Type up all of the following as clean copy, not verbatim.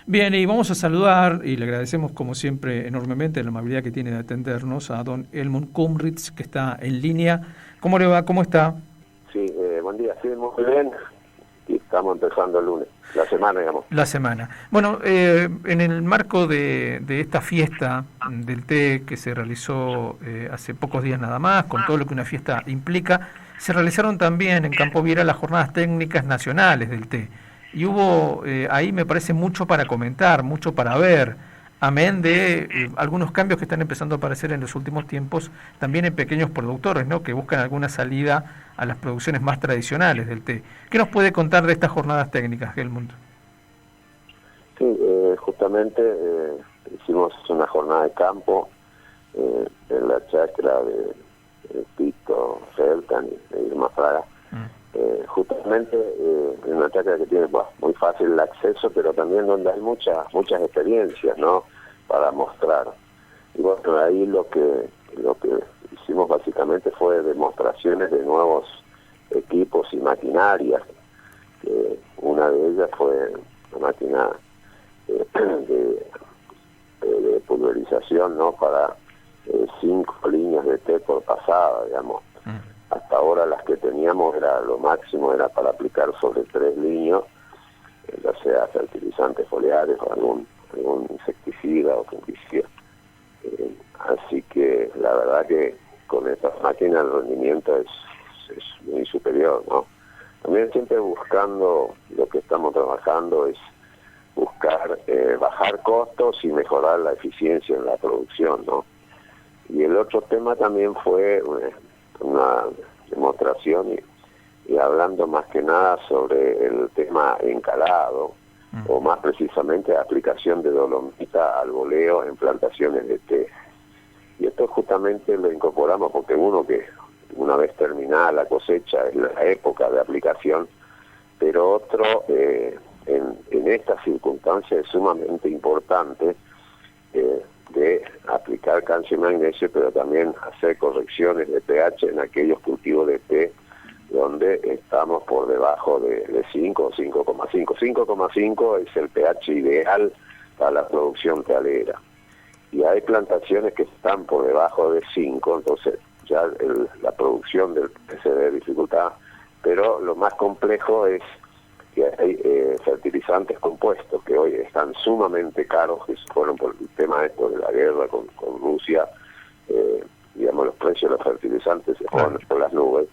Bien, y vamos a saludar, y le agradecemos como siempre enormemente la amabilidad que tiene de atendernos a don Elmund Kumritz, que está en línea. ¿Cómo le va? ¿Cómo está? Sí, buen día, sí, muy bien. Y estamos empezando el lunes, la semana, digamos. La semana. Bueno, en el marco de esta fiesta del té que se realizó hace pocos días nada más, con todo lo que una fiesta implica, se realizaron también en Campo Viera las jornadas técnicas nacionales del té. Y hubo ahí, me parece, mucho para comentar, mucho para ver, amén de algunos cambios que están empezando a aparecer en los últimos tiempos, también en pequeños productores, ¿no?, que buscan alguna salida a las producciones más tradicionales del té. ¿Qué nos puede contar de estas jornadas técnicas, Helmut? Sí, justamente hicimos una jornada de campo en la chacra de Tito Feltan y de Irma Fraga. Justamente en una chacra que tiene muy fácil el acceso, pero también donde hay muchas experiencias, ¿no?, para mostrar. Y bueno, ahí lo que hicimos básicamente fue demostraciones de nuevos equipos y maquinarias. Una de ellas fue una máquina de pulverización, ¿no?, para 5 líneas de té por pasada, digamos. Hasta ahora las que teníamos lo máximo era para aplicar sobre 3 líneas, ya sea fertilizantes foliares o algún insecticida o fungicida. Así que la verdad que con estas máquinas el rendimiento es muy superior, ¿no? También siempre buscando, lo que estamos trabajando es buscar bajar costos y mejorar la eficiencia en la producción, ¿no? Y el otro tema también fue una demostración y hablando más que nada sobre el tema encalado, o más precisamente aplicación de dolomita al boleo en plantaciones de té. Y esto justamente lo incorporamos porque uno que una vez terminada la cosecha es la época de aplicación, pero otro en estas circunstancias es sumamente importante de aplicar calcio y magnesio, pero también hacer correcciones de pH en aquellos cultivos de té donde estamos por debajo de 5 o 5,5. 5,5 es el pH ideal para la producción tealera. Y hay plantaciones que están por debajo de 5, entonces ya la producción del té se ve dificultad, pero lo más complejo es que hay fertilizantes compuestos que hoy están sumamente caros, que fueron por el tema esto de la guerra con Rusia, digamos, los precios de los fertilizantes se fueron por las nubes.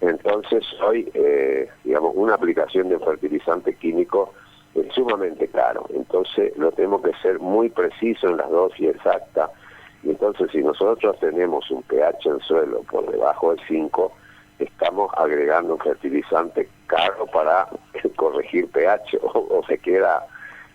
Entonces hoy, digamos, una aplicación de un fertilizante químico es sumamente caro, entonces lo tenemos que ser muy preciso en las dosis exactas, y entonces si nosotros tenemos un pH en suelo por debajo de 5, estamos agregando un fertilizante caro para corregir pH, o se queda,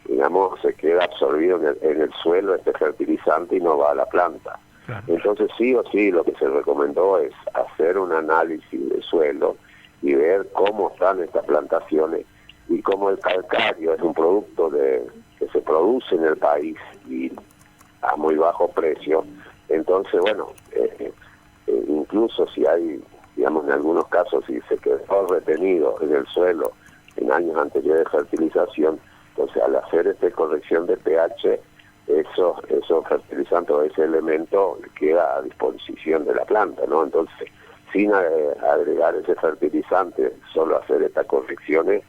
digamos, absorbido en el suelo este fertilizante y no va a la planta. Claro. Entonces sí o sí lo que se recomendó es hacer un análisis de suelo y ver cómo están estas plantaciones, y como el calcario es un producto que se produce en el país y a muy bajo precio, entonces bueno, incluso si hay, digamos, en algunos casos si se quedó retenido en el suelo en años anteriores de fertilización, entonces al hacer esta corrección de pH, esos fertilizantes o ese elemento queda a disposición de la planta, ¿no? Entonces, sin agregar ese fertilizante, solo hacer estas correcciones,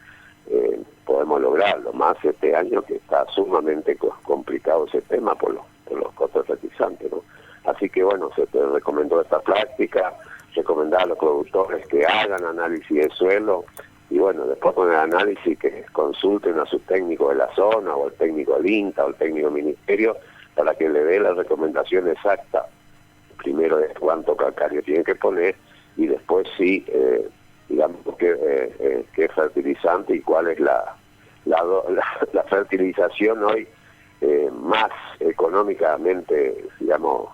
podemos lograrlo, más este año que está sumamente complicado ese tema por los costos fertilizantes, ¿no? Así que bueno, se te recomendó esta práctica, recomendar a los productores que hagan análisis de suelo, y bueno, después con el análisis que consulten a sus técnicos de la zona, o el técnico del INTA, o el técnico del ministerio, para que le dé la recomendación exacta, primero de cuánto calcario tienen que poner, y después sí, digamos, qué fertilizante y cuál es la fertilización hoy más económicamente, digamos,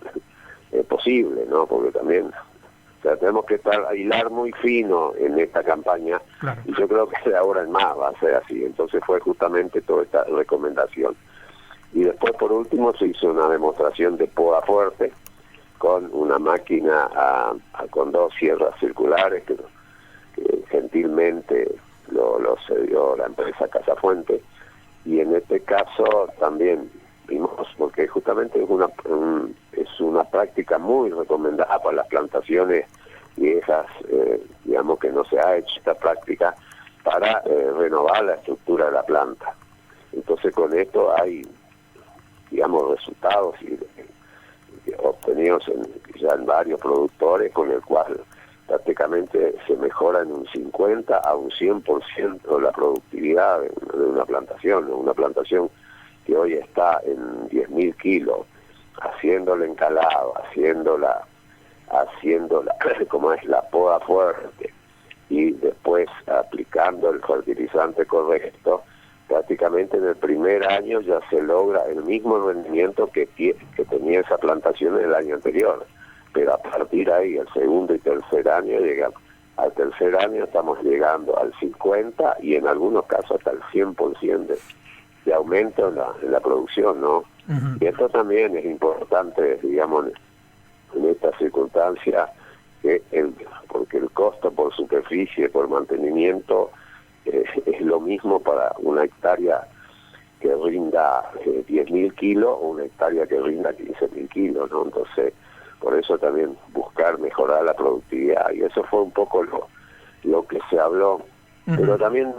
posible, ¿no? Porque también, o sea, tenemos que hilar muy fino en esta campaña. Claro. Y yo creo que de ahora en más va a ser así. Entonces fue justamente toda esta recomendación. Y después, por último, se hizo una demostración de poda fuerte con una máquina con 2 sierras circulares que gentilmente lo cedió la empresa Casa Fuente, y en este caso también vimos, porque justamente es una práctica muy recomendada para las plantaciones viejas, digamos que no se ha hecho esta práctica para renovar la estructura de la planta. Entonces con esto hay, digamos, resultados obtenidos ya en varios productores, con el cual prácticamente se mejora en un 50 a un 100% la productividad de una plantación, ¿no? Una plantación que hoy está en 10.000 kilos, haciéndola encalado, haciéndola como es la poda fuerte, y después aplicando el fertilizante correcto, prácticamente en el primer año ya se logra el mismo rendimiento que tenía esa plantación en el año anterior. Pero a partir de ahí, el segundo y tercer año, al tercer año estamos llegando al 50 y en algunos casos hasta el 100% de aumento en la producción, ¿no? Uh-huh. Y esto también es importante, digamos, en esta circunstancia, porque el costo por superficie, por mantenimiento, es lo mismo para una hectárea que rinda 10.000 kilos o una hectárea que rinda 15.000 kilos, ¿no? Entonces, por eso también buscar mejorar la productividad, y eso fue un poco lo que se habló. Uh-huh. Pero también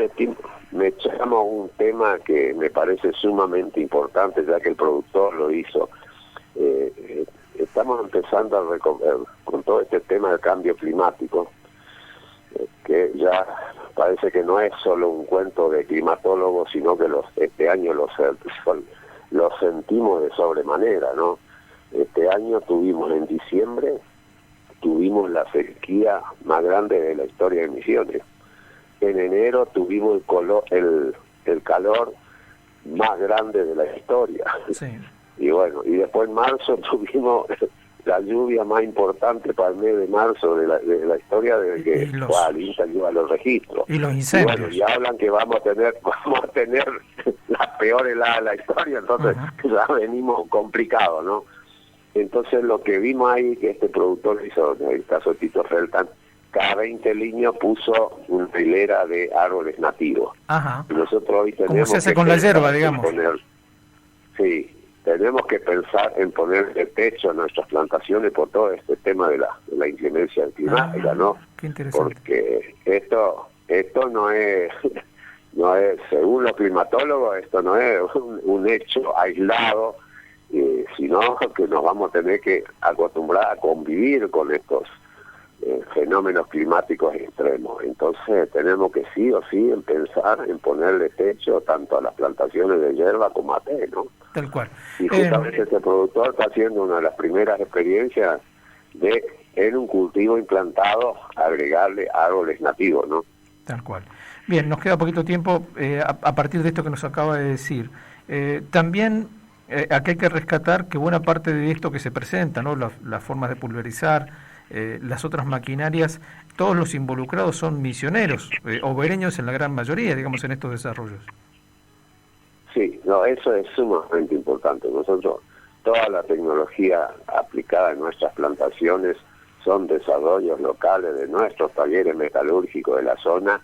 me echamos un tema que me parece sumamente importante, ya que el productor lo hizo. Estamos empezando a con todo este tema del cambio climático, que ya parece que no es solo un cuento de climatólogos, sino que este año lo sentimos de sobremanera, ¿no? Este año en diciembre, tuvimos la sequía más grande de la historia de Misiones. En enero tuvimos el calor más grande de la historia. Sí. Y bueno, y después en marzo tuvimos la lluvia más importante para el mes de marzo de la historia, desde que el INTA lleva los registros. Y los incendios. Y bueno, y hablan que vamos a tener la peor helada de la historia, entonces ya venimos complicados, ¿no? Entonces lo que vimos ahí, que este productor hizo, en el caso de Tito Feltan, cada 20 líneas puso una hilera de árboles nativos. Ajá. Y nosotros hoy tenemos como se hace con la hierba, digamos. Sí, tenemos que pensar en poner el techo a nuestras plantaciones por todo este tema de la inclemencia climática, ¿no? Qué interesante. Porque esto no es, según los climatólogos, esto no es un hecho aislado, sino que nos vamos a tener que acostumbrar a convivir con estos fenómenos climáticos extremos. Entonces tenemos que sí o sí pensar en ponerle techo tanto a las plantaciones de hierba como a té, ¿no? Tal cual. Y justamente este productor está haciendo una de las primeras experiencias de, en un cultivo implantado, agregarle árboles nativos, ¿no? Tal cual. Bien, nos queda poquito tiempo a partir de esto que nos acaba de decir. También aquí hay que rescatar que buena parte de esto que se presenta, ¿no? Las formas de pulverizar, las otras maquinarias, todos los involucrados son misioneros, obereños en la gran mayoría, digamos, en estos desarrollos. Sí, no, eso es sumamente importante. Nosotros, toda la tecnología aplicada en nuestras plantaciones son desarrollos locales de nuestros talleres metalúrgicos de la zona,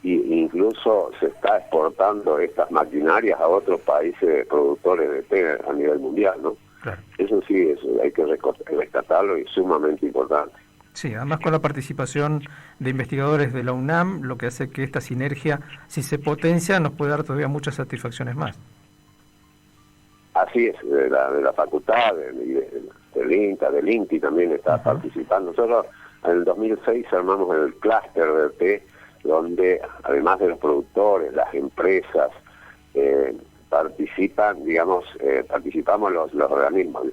e incluso se está exportando estas maquinarias a otros países productores de té a nivel mundial, ¿no? Claro. Eso sí, hay que rescatarlo y es sumamente importante. Sí, además con la participación de investigadores de la UNAM, lo que hace que esta sinergia, si se potencia, nos puede dar todavía muchas satisfacciones más. Así es, de la facultad, del INTA, del INTI también está participando. Nosotros en el 2006 armamos el clúster del té, donde además de los productores, las empresas, participamos los organismos.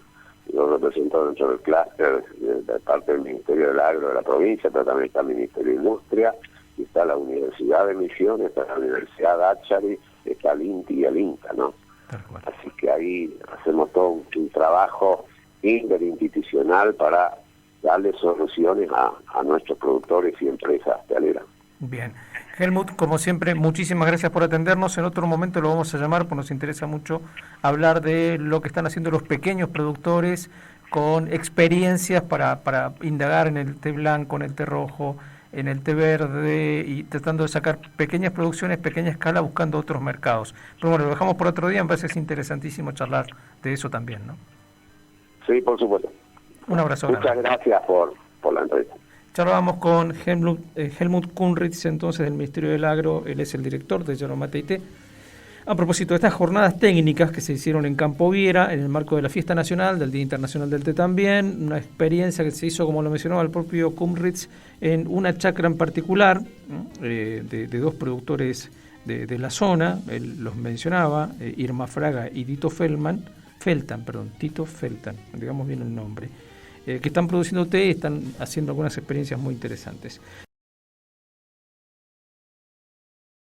Yo represento dentro del clúster de parte del Ministerio del Agro de la provincia, pero también está el Ministerio de Industria, y está la Universidad de Misiones, está la Universidad de Achari, está el INTI y el INTA, ¿no? Así que ahí hacemos todo un trabajo interinstitucional para darle soluciones a nuestros productores y empresas tealeras. Bien. Helmut, como siempre, muchísimas gracias por atendernos. En otro momento lo vamos a llamar, porque nos interesa mucho hablar de lo que están haciendo los pequeños productores con experiencias para indagar en el té blanco, en el té rojo, en el té verde y tratando de sacar pequeñas producciones, pequeña escala, buscando otros mercados. Pero bueno, lo dejamos por otro día, me parece que es interesantísimo charlar de eso también, ¿no? Sí, por supuesto. Un abrazo. Muchas gracias por la entrevista. Charlábamos con Helmut Kunritz, entonces, del Ministerio del Agro. Él es el director de Yerba Mate y Té. A propósito de estas jornadas técnicas que se hicieron en Campo Viera, en el marco de la Fiesta Nacional, del Día Internacional del Té también, una experiencia que se hizo, como lo mencionaba el propio Kunritz, en una chacra en particular, de dos productores de la zona. Él los mencionaba, Irma Fraga y Tito Feltan, digamos bien el nombre, que están produciendo té y están haciendo algunas experiencias muy interesantes.